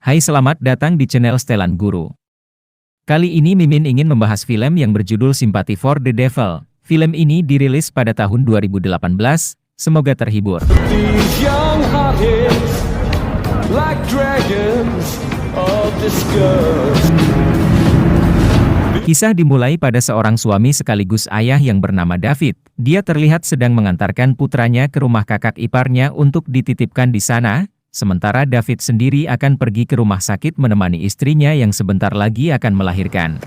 Hai, selamat datang di channel Setelan Guru. Kali ini Mimin ingin membahas film yang berjudul Sympathy for the Devil. Film ini dirilis pada tahun 2018, semoga terhibur. Kisah dimulai pada seorang suami sekaligus ayah yang bernama David. Dia terlihat sedang mengantarkan putranya ke rumah kakak iparnya untuk dititipkan di sana. Sementara David sendiri akan pergi ke rumah sakit menemani istrinya yang sebentar lagi akan melahirkan.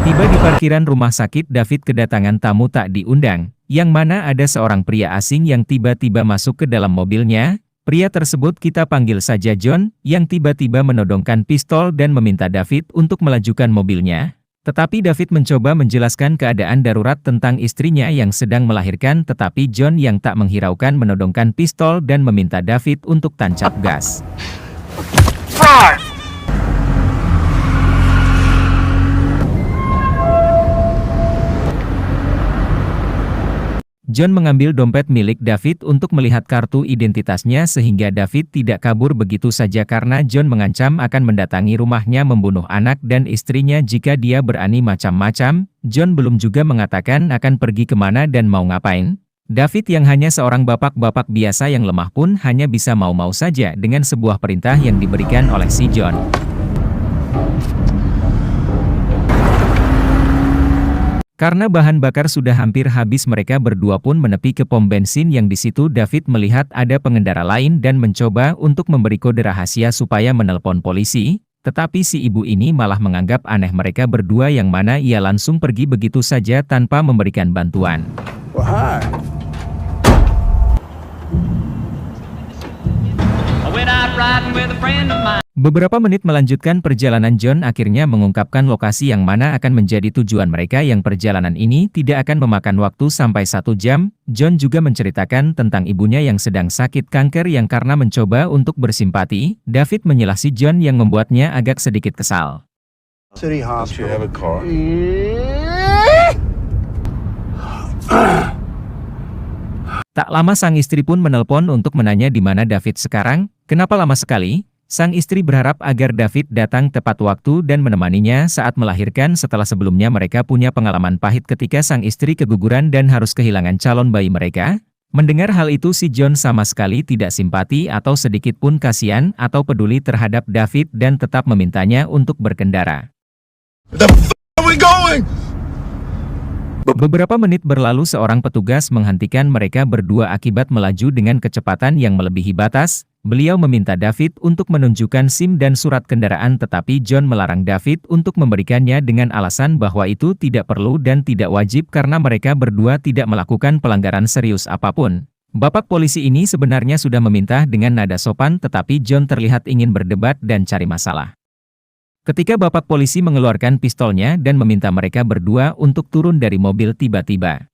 Tiba di parkiran rumah sakit, David kedatangan tamu tak diundang, yang mana ada seorang pria asing yang tiba-tiba masuk ke dalam mobilnya. Pria tersebut kita panggil saja John, yang tiba-tiba menodongkan pistol dan meminta David untuk melajukan mobilnya. Tetapi David mencoba menjelaskan keadaan darurat tentang istrinya yang sedang melahirkan, tetapi John yang tak menghiraukan menodongkan pistol dan meminta David untuk tancap gas. John mengambil dompet milik David untuk melihat kartu identitasnya sehingga David tidak kabur begitu saja karena John mengancam akan mendatangi rumahnya membunuh anak dan istrinya jika dia berani macam-macam. John belum juga mengatakan akan pergi kemana dan mau ngapain. David yang hanya seorang bapak-bapak biasa yang lemah pun hanya bisa mau-mau saja dengan sebuah perintah yang diberikan oleh si John. Karena bahan bakar sudah hampir habis, mereka berdua pun menepi ke pom bensin yang di situ David melihat ada pengendara lain dan mencoba untuk memberi kode rahasia supaya menelpon polisi. Tetapi si ibu ini malah menganggap aneh mereka berdua yang mana ia langsung pergi begitu saja tanpa memberikan bantuan. Wah. Beberapa menit melanjutkan perjalanan, John akhirnya mengungkapkan lokasi yang mana akan menjadi tujuan mereka. Yang perjalanan ini tidak akan memakan waktu sampai 1 jam. John juga menceritakan tentang ibunya yang sedang sakit kanker yang karena mencoba untuk bersimpati, David menyelah si John yang membuatnya agak sedikit kesal. Tak lama sang istri pun menelpon untuk menanya di mana David sekarang. Kenapa lama sekali? Sang istri berharap agar David datang tepat waktu dan menemaninya saat melahirkan setelah sebelumnya mereka punya pengalaman pahit ketika sang istri keguguran dan harus kehilangan calon bayi mereka. Mendengar hal itu si John sama sekali tidak simpati atau sedikit pun kasihan atau peduli terhadap David dan tetap memintanya untuk berkendara. Beberapa menit berlalu, seorang petugas menghentikan mereka berdua akibat melaju dengan kecepatan yang melebihi batas. Beliau meminta David untuk menunjukkan SIM dan surat kendaraan, tetapi John melarang David untuk memberikannya dengan alasan bahwa itu tidak perlu dan tidak wajib karena mereka berdua tidak melakukan pelanggaran serius apapun. Bapak polisi ini sebenarnya sudah meminta dengan nada sopan, tetapi John terlihat ingin berdebat dan cari masalah. Ketika bapak polisi mengeluarkan pistolnya dan meminta mereka berdua untuk turun dari mobil, tiba-tiba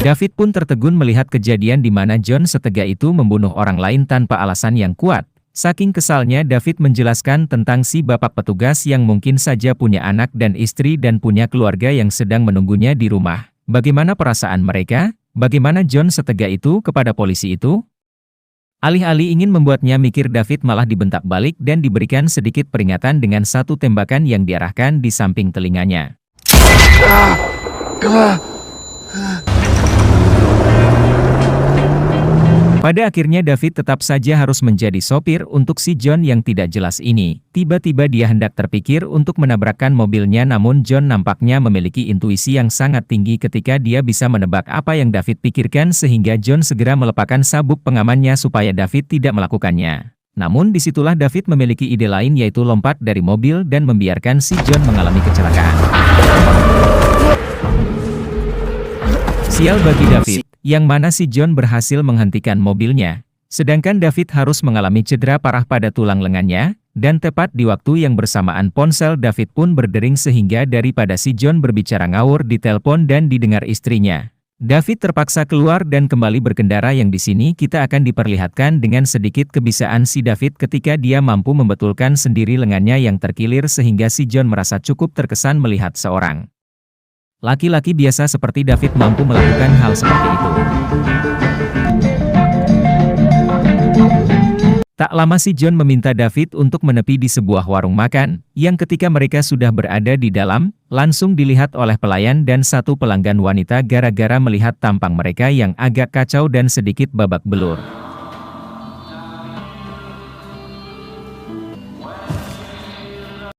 David pun tertegun melihat kejadian di mana John setega itu membunuh orang lain tanpa alasan yang kuat. Saking kesalnya, David menjelaskan tentang si bapak petugas yang mungkin saja punya anak dan istri dan punya keluarga yang sedang menunggunya di rumah. Bagaimana perasaan mereka? Bagaimana John setega itu kepada polisi itu? Alih-alih ingin membuatnya mikir, David malah dibentak balik dan diberikan sedikit peringatan dengan satu tembakan yang diarahkan di samping telinganya. Pada akhirnya David tetap saja harus menjadi sopir untuk si John yang tidak jelas ini. Tiba-tiba dia hendak terpikir untuk menabrakkan mobilnya, namun John nampaknya memiliki intuisi yang sangat tinggi ketika dia bisa menebak apa yang David pikirkan sehingga John segera melepaskan sabuk pengamannya supaya David tidak melakukannya. Namun disitulah David memiliki ide lain, yaitu lompat dari mobil dan membiarkan si John mengalami kecelakaan. Sial bagi David, yang mana si John berhasil menghentikan mobilnya, sedangkan David harus mengalami cedera parah pada tulang lengannya, dan tepat di waktu yang bersamaan ponsel David pun berdering sehingga daripada si John berbicara ngawur di telepon dan didengar istrinya, David terpaksa keluar dan kembali berkendara yang di sini kita akan diperlihatkan dengan sedikit kebisaan si David ketika dia mampu membetulkan sendiri lengannya yang terkilir sehingga si John merasa cukup terkesan melihat seorang laki-laki biasa seperti David mampu melakukan hal seperti itu. Tak lama si John meminta David untuk menepi di sebuah warung makan, yang ketika mereka sudah berada di dalam, langsung dilihat oleh pelayan dan satu pelanggan wanita gara-gara melihat tampang mereka yang agak kacau dan sedikit babak belur.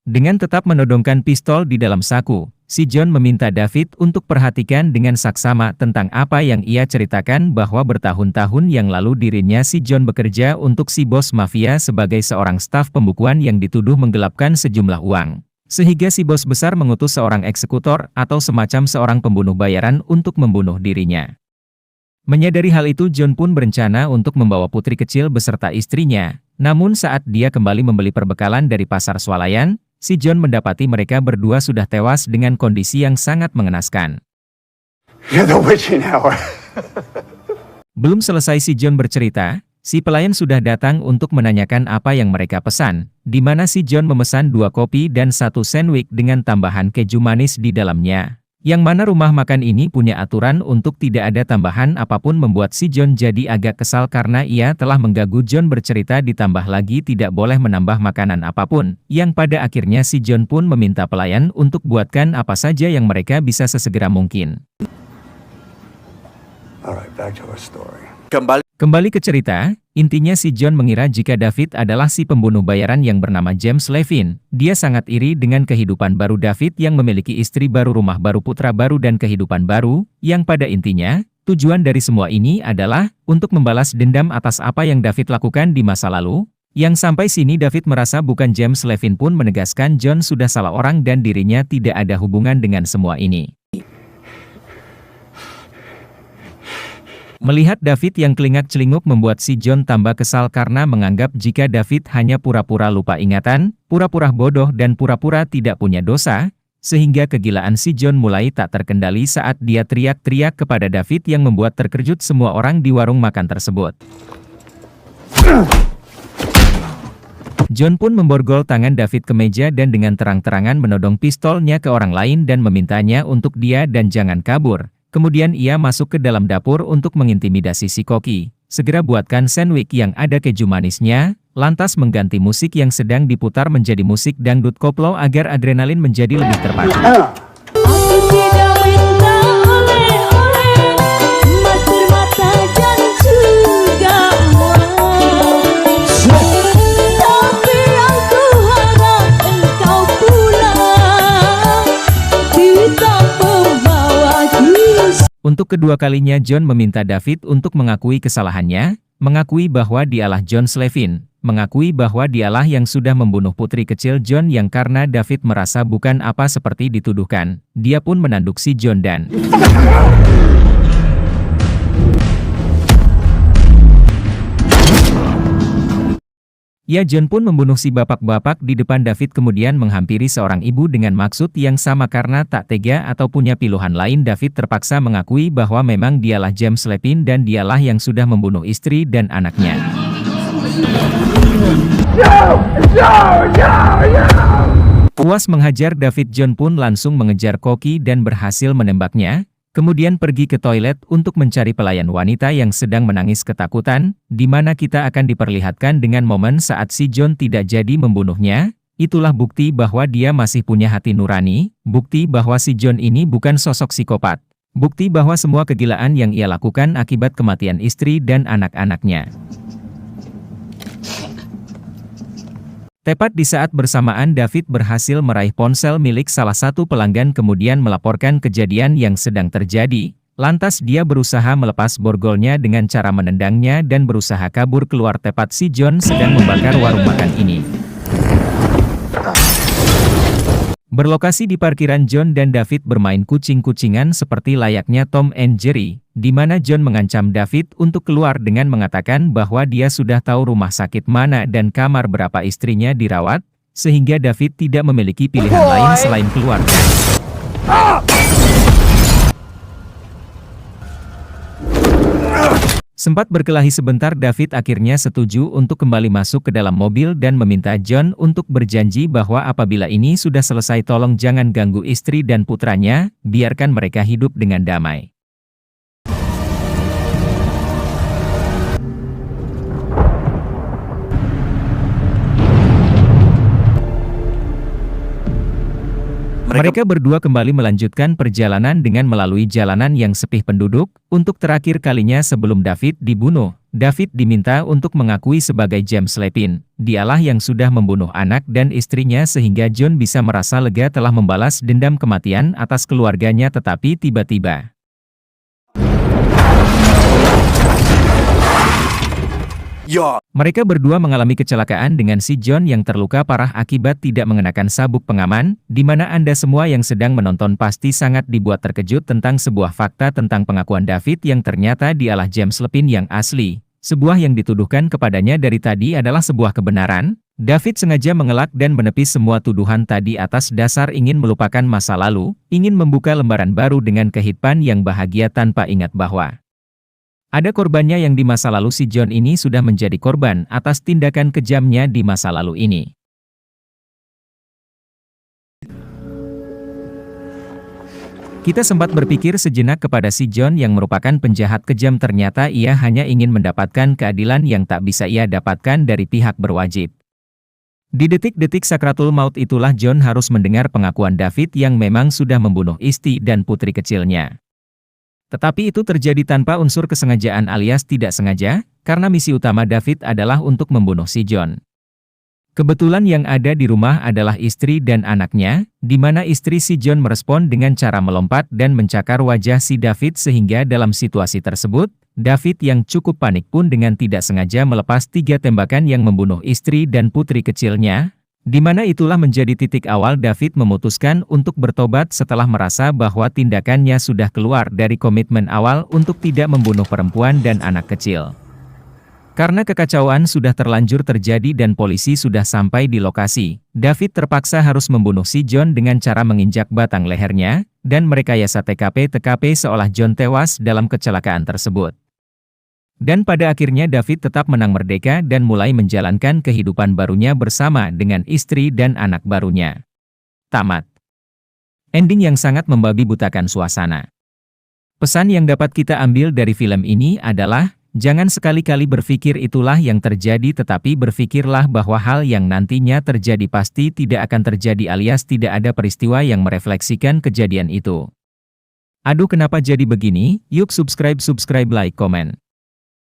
Dengan tetap menodongkan pistol di dalam saku, si John meminta David untuk perhatikan dengan saksama tentang apa yang ia ceritakan bahwa bertahun-tahun yang lalu dirinya si John bekerja untuk si bos mafia sebagai seorang staf pembukuan yang dituduh menggelapkan sejumlah uang. Sehingga si bos besar mengutus seorang eksekutor atau semacam seorang pembunuh bayaran untuk membunuh dirinya. Menyadari hal itu John pun berencana untuk membawa putri kecil beserta istrinya. Namun saat dia kembali membeli perbekalan dari pasar swalayan, si John mendapati mereka berdua sudah tewas dengan kondisi yang sangat mengenaskan. Belum selesai si John bercerita, si pelayan sudah datang untuk menanyakan apa yang mereka pesan, di mana si John memesan 2 kopi dan 1 sandwich dengan tambahan keju manis di dalamnya. Yang mana rumah makan ini punya aturan untuk tidak ada tambahan apapun membuat si John jadi agak kesal karena ia telah mengganggu John bercerita ditambah lagi tidak boleh menambah makanan apapun, yang pada akhirnya si John pun meminta pelayan untuk buatkan apa saja yang mereka bisa sesegera mungkin. Alright, back to our story. Kembali ke cerita, intinya si John mengira jika David adalah si pembunuh bayaran yang bernama James Levin. Dia sangat iri dengan kehidupan baru David yang memiliki istri baru, rumah baru, putra baru dan kehidupan baru, yang pada intinya, tujuan dari semua ini adalah untuk membalas dendam atas apa yang David lakukan di masa lalu. Yang sampai sini David merasa bukan James Levin pun menegaskan John sudah salah orang dan dirinya tidak ada hubungan dengan semua ini. Melihat David yang kelingak-celinguk membuat si John tambah kesal karena menganggap jika David hanya pura-pura lupa ingatan, pura-pura bodoh dan pura-pura tidak punya dosa, sehingga kegilaan si John mulai tak terkendali saat dia teriak-teriak kepada David yang membuat terkejut semua orang di warung makan tersebut. John pun memborgol tangan David ke meja dan dengan terang-terangan menodong pistolnya ke orang lain dan memintanya untuk dia dan jangan kabur. Kemudian ia masuk ke dalam dapur untuk mengintimidasi si koki. Segera buatkan sandwich yang ada keju manisnya, lantas mengganti musik yang sedang diputar menjadi musik dangdut koplo agar adrenalin menjadi lebih terpacu. Aku tidak minta oleh-oleh, emas permata dan juga uang. Tapi aku harap engkau pulang, bisa membawa Untuk kedua kalinya John meminta David untuk mengakui kesalahannya, mengakui bahwa dialah John Levin, mengakui bahwa dialah yang sudah membunuh putri kecil John yang karena David merasa bukan apa seperti dituduhkan, dia pun menanduk si John dan John pun membunuh si bapak-bapak di depan David kemudian menghampiri seorang ibu dengan maksud yang sama karena tak tega atau punya pilihan lain David terpaksa mengakui bahwa memang dialah James Levin dan dialah yang sudah membunuh istri dan anaknya. Puas menghajar David, John pun langsung mengejar koki dan berhasil menembaknya. Kemudian pergi ke toilet untuk mencari pelayan wanita yang sedang menangis ketakutan, di mana kita akan diperlihatkan dengan momen saat si John tidak jadi membunuhnya. Itulah bukti bahwa dia masih punya hati nurani, bukti bahwa si John ini bukan sosok psikopat, bukti bahwa semua kegilaan yang ia lakukan akibat kematian istri dan anak-anaknya. Tepat di saat bersamaan David berhasil meraih ponsel milik salah satu pelanggan kemudian melaporkan kejadian yang sedang terjadi. Lantas dia berusaha melepas borgolnya dengan cara menendangnya dan berusaha kabur keluar tepat si John sedang membakar warung makan ini. Berlokasi di parkiran, John dan David bermain kucing-kucingan seperti layaknya Tom and Jerry, di mana John mengancam David untuk keluar dengan mengatakan bahwa dia sudah tahu rumah sakit mana dan kamar berapa istrinya dirawat, sehingga David tidak memiliki pilihan lain selain keluar. Sempat berkelahi sebentar, David akhirnya setuju untuk kembali masuk ke dalam mobil dan meminta John untuk berjanji bahwa apabila ini sudah selesai tolong jangan ganggu istri dan putranya, biarkan mereka hidup dengan damai. Mereka berdua kembali melanjutkan perjalanan dengan melalui jalanan yang sepi penduduk. Untuk terakhir kalinya sebelum David dibunuh, David diminta untuk mengakui sebagai James Lepine. Dialah yang sudah membunuh anak dan istrinya sehingga John bisa merasa lega telah membalas dendam kematian atas keluarganya, tetapi tiba-tiba mereka berdua mengalami kecelakaan dengan si John yang terluka parah akibat tidak mengenakan sabuk pengaman, di mana Anda semua yang sedang menonton pasti sangat dibuat terkejut tentang sebuah fakta tentang pengakuan David yang ternyata dialah James Lepine yang asli. Sebuah yang dituduhkan kepadanya dari tadi adalah sebuah kebenaran. David sengaja mengelak dan menepis semua tuduhan tadi atas dasar ingin melupakan masa lalu, ingin membuka lembaran baru dengan kehidupan yang bahagia tanpa ingat bahwa ada korbannya yang di masa lalu. Si John ini sudah menjadi korban atas tindakan kejamnya di masa lalu ini. Kita sempat berpikir sejenak kepada si John yang merupakan penjahat kejam, ternyata ia hanya ingin mendapatkan keadilan yang tak bisa ia dapatkan dari pihak berwajib. Di detik-detik sakratul maut itulah John harus mendengar pengakuan David yang memang sudah membunuh istri dan putri kecilnya. Tetapi itu terjadi tanpa unsur kesengajaan alias tidak sengaja, karena misi utama David adalah untuk membunuh si John. Kebetulan yang ada di rumah adalah istri dan anaknya, di mana istri si John merespon dengan cara melompat dan mencakar wajah si David sehingga dalam situasi tersebut, David yang cukup panik pun dengan tidak sengaja melepas 3 tembakan yang membunuh istri dan putri kecilnya. Di mana itulah menjadi titik awal David memutuskan untuk bertobat setelah merasa bahwa tindakannya sudah keluar dari komitmen awal untuk tidak membunuh perempuan dan anak kecil. Karena kekacauan sudah terlanjur terjadi dan polisi sudah sampai di lokasi, David terpaksa harus membunuh si John dengan cara menginjak batang lehernya, dan merekayasa TKP seolah John tewas dalam kecelakaan tersebut. Dan pada akhirnya David tetap menang merdeka dan mulai menjalankan kehidupan barunya bersama dengan istri dan anak barunya. Tamat. Ending yang sangat membabi butakan suasana. Pesan yang dapat kita ambil dari film ini adalah, jangan sekali-kali berpikir itulah yang terjadi, tetapi berpikirlah bahwa hal yang nantinya terjadi pasti tidak akan terjadi alias tidak ada peristiwa yang merefleksikan kejadian itu. Aduh, kenapa jadi begini? Yuk subscribe, like, komen.